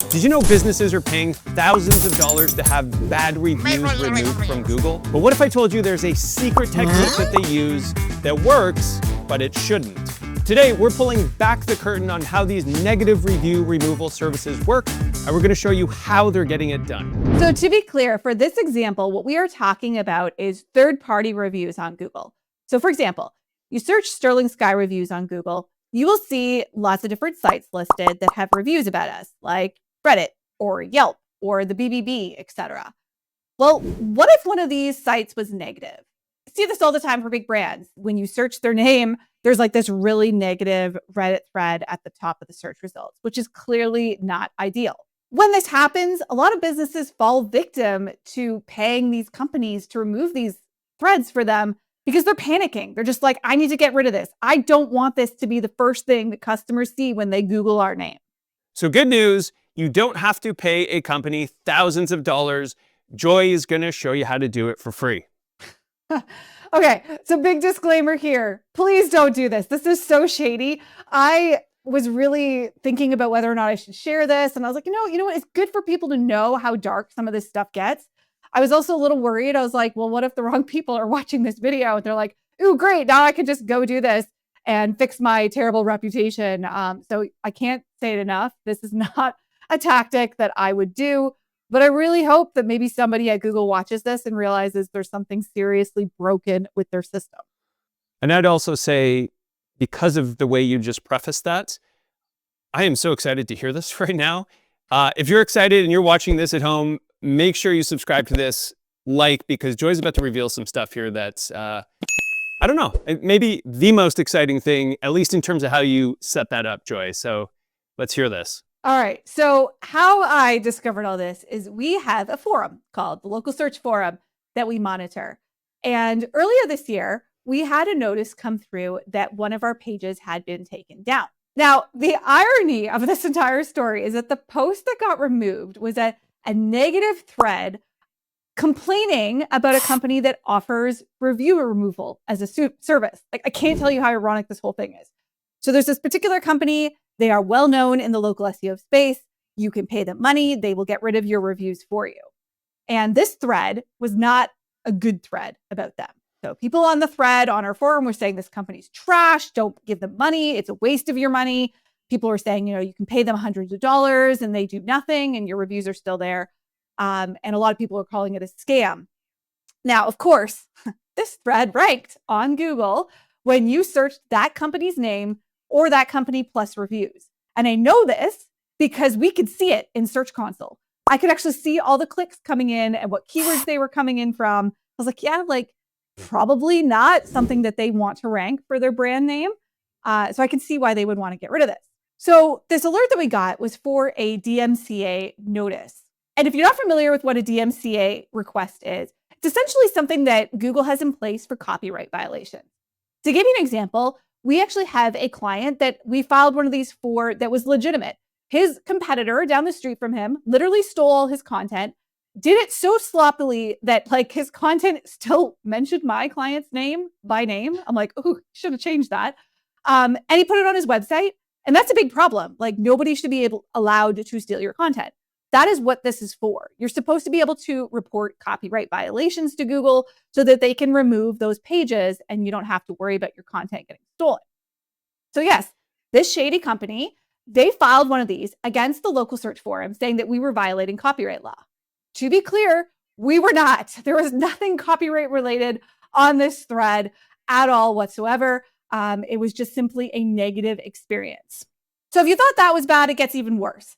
Did you know businesses are paying thousands of dollars to have bad reviews removed from Google? But what if I told you there's a secret technique that they use that works, but it shouldn't? Today, we're pulling back the curtain on how these negative review removal services work, and we're going to show you how they're getting it done. So to be clear, for this example, what we are talking about is third-party reviews on Google. So for example, you search Sterling Sky reviews on Google, you will see lots of different sites listed that have reviews about us, like Reddit or Yelp or the BBB, etc. Well, what if one of these sites was negative? I see this all the time for big brands. When you search their name, there's like this really negative Reddit thread at the top of the search results, which is clearly not ideal. When this happens, a lot of businesses fall victim to paying these companies to remove these threads for them because they're panicking. They're just like, I need to get rid of this. I don't want this to be the first thing that customers see when they Google our name. So good news, you don't have to pay a company thousands of dollars. Joy is going to show you how to do it for free. Okay, so big disclaimer here. Please don't do this. This is so shady. I was really thinking about whether or not I should share this. And I was like, you know what? It's good for people to know how dark some of this stuff gets. I was also a little worried. I was like, well, what if the wrong people are watching this video and they're like, ooh, great. Now I can just go do this and fix my terrible reputation. So I can't say it enough. This is not a tactic that I would do. But I really hope that maybe somebody at Google watches this and realizes there's something seriously broken with their system. And I'd also say, because of the way you just prefaced that, I am so excited to hear this right now. If you're excited and you're watching this at home, make sure you subscribe to this, because Joy's about to reveal some stuff here that's, I don't know, maybe the most exciting thing, at least in terms of how you set that up, Joy. So let's hear this. All right. So how I discovered all this is we have a forum called the Local Search Forum that we monitor. And earlier this year, we had a notice come through that one of our pages had been taken down. Now, the irony of this entire story is that the post that got removed was a negative thread complaining about a company that offers review removal as a service. Like, I can't tell you how ironic this whole thing is. So there's this particular company. They are well known in the local SEO space. You can pay them money. They will get rid of your reviews for you. And this thread was not a good thread about them. So people on the thread on our forum were saying this company's trash. Don't give them money. It's a waste of your money. People were saying, you can pay them hundreds of dollars and they do nothing and your reviews are still there. And a lot of people are calling it a scam. Now, of course, this thread ranked on Google when you searched that company's name or that company plus reviews. And I know this because we could see it in Search Console. I could actually see all the clicks coming in and what keywords they were coming in from. I was like, yeah, probably not something that they want to rank for their brand name. So I can see why they would want to get rid of this. So this alert that we got was for a DMCA notice. And if you're not familiar with what a DMCA request is, it's essentially something that Google has in place for copyright violations. To give you an example, we actually have a client that we filed one of these for that was legitimate. His competitor down the street from him literally stole all his content, did it so sloppily that his content still mentioned my client's name by name. I'm like, ooh, should have changed that. And he put it on his website. And that's a big problem. Nobody should be allowed to steal your content. That is what this is for. You're supposed to be able to report copyright violations to Google so that they can remove those pages and you don't have to worry about your content getting stolen. So yes, this shady company, they filed one of these against the local search forum saying that we were violating copyright law. To be clear, we were not. There was nothing copyright related on this thread at all whatsoever. It was just simply a negative experience. So if you thought that was bad, it gets even worse.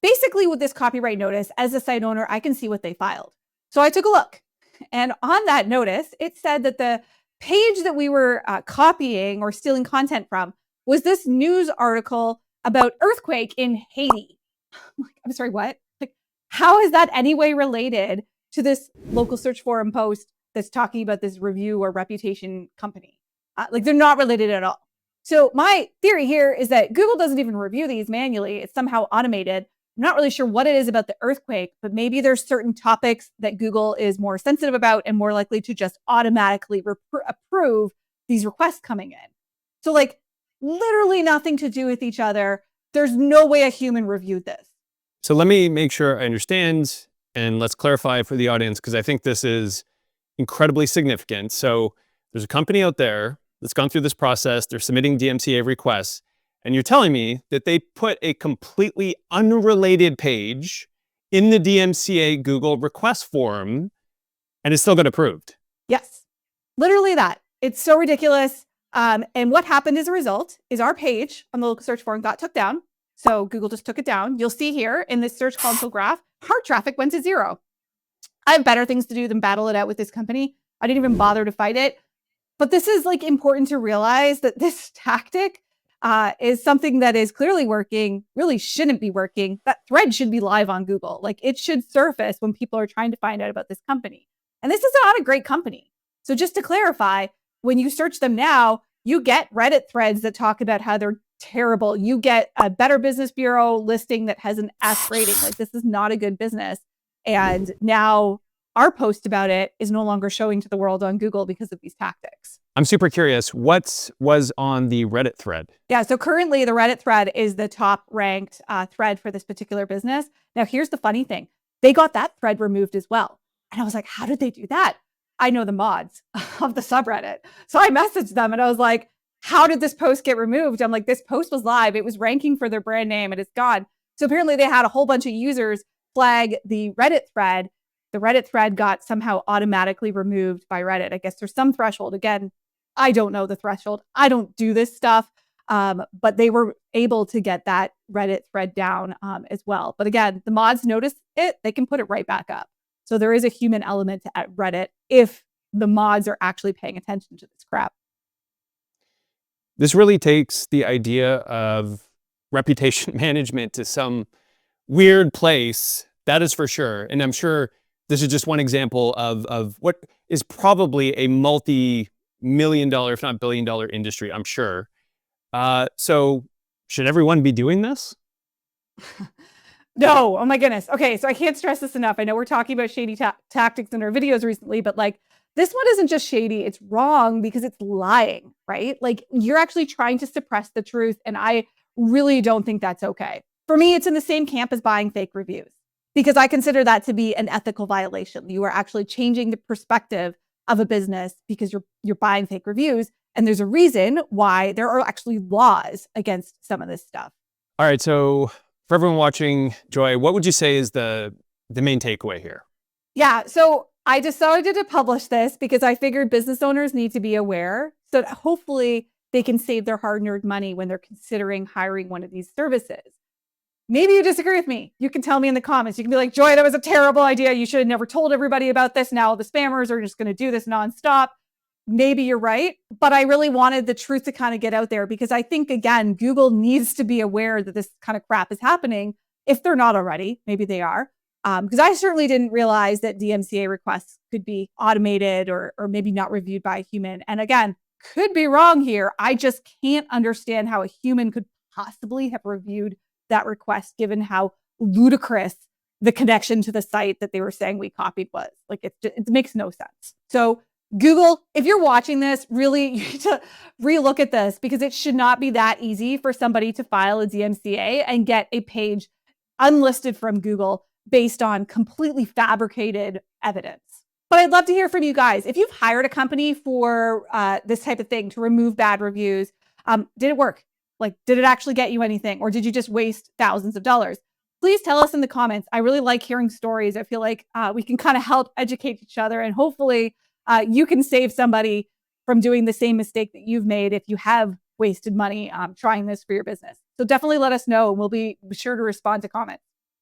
Basically, with this copyright notice, as a site owner, I can see what they filed. So I took a look. And on that notice, it said that the page that we were copying or stealing content from was this news article about earthquake in Haiti. I'm sorry, what? How is that any way related to this local search forum post that's talking about this review or reputation company? They're not related at all. So my theory here is that Google doesn't even review these manually. It's somehow automated. I'm not really sure what it is about the earthquake, but maybe there's certain topics that Google is more sensitive about and more likely to just automatically approve these requests coming in. So literally nothing to do with each other. There's no way a human reviewed this. So let me make sure I understand, and let's clarify for the audience, because I think this is incredibly significant. So there's a company out there that's gone through this process. They're submitting DMCA requests, and you're telling me that they put a completely unrelated page in the DMCA Google request form, and it still got approved. Yes, literally that. It's so ridiculous. And what happened as a result is our page on the local search forum got took down. So Google just took it down. You'll see here in this search console graph, our traffic went to 0. I have better things to do than battle it out with this company. I didn't even bother to fight it. But this is like important to realize that this tactic is something that is clearly working, really shouldn't be working. That thread should be live on Google. Like it should surface when people are trying to find out about this company. And this is not a great company. So just to clarify, when you search them now, you get Reddit threads that talk about how they're terrible. You get a Better Business Bureau listing that has an F rating. Like this is not a good business. And now our post about it is no longer showing to the world on Google because of these tactics. I'm super curious, what was on the Reddit thread? Yeah, so currently the Reddit thread is the top ranked thread for this particular business. Now, here's the funny thing. They got that thread removed as well. And I was like, how did they do that? I know the mods of the subreddit. So I messaged them and I was like, how did this post get removed? I'm like, this post was live. It was ranking for their brand name and it's gone. So apparently they had a whole bunch of users flag the Reddit thread. The Reddit thread got somehow automatically removed by Reddit. I guess there's some threshold. Again, I don't know the threshold. I don't do this stuff. But they were able to get that Reddit thread down as well. But again, the mods notice it, they can put it right back up. So there is a human element to Reddit if the mods are actually paying attention to this crap. This really takes the idea of reputation management to some weird place. That is for sure. And I'm sure this is just one example of what is probably a multi-million-dollar, if not billion-dollar industry, I'm sure. So should everyone be doing this? No, oh my goodness. Okay, so I can't stress this enough. I know we're talking about shady tactics in our videos recently, but like this one isn't just shady, it's wrong because it's lying, right? Like you're actually trying to suppress the truth, and I really don't think that's okay. For me, it's in the same camp as buying fake reviews because I consider that to be an ethical violation. You are actually changing the perspective of a business because you're buying fake reviews, and there's a reason why there are actually laws against some of this stuff. All right, so for everyone watching, Joy, what would you say is the main takeaway here? Yeah, so I decided to publish this because I figured business owners need to be aware so that hopefully they can save their hard-earned money when they're considering hiring one of these services. Maybe you disagree with me. You can tell me in the comments. You can be like, Joy, that was a terrible idea. You should have never told everybody about this. Now the spammers are just going to do this nonstop. Maybe you're right, but I really wanted the truth to kind of get out there because I think, again, Google needs to be aware that this kind of crap is happening if they're not already. Maybe they are. Because I certainly didn't realize that DMCA requests could be automated or maybe not reviewed by a human. And again, could be wrong here. I just can't understand how a human could possibly have reviewed that request given how ludicrous the connection to the site that they were saying we copied was. Like it makes no sense. So Google, if you're watching this, really you need to relook at this because it should not be that easy for somebody to file a DMCA and get a page unlisted from Google based on completely fabricated evidence. But I'd love to hear from you guys. If you've hired a company for this type of thing to remove bad reviews, did it work? Like, did it actually get you anything? Or did you just waste thousands of dollars? Please tell us in the comments. I really like hearing stories. I feel like we can kind of help educate each other and hopefully you can save somebody from doing the same mistake that you've made if you have wasted money trying this for your business. So definitely let us know and we'll be sure to respond to comments.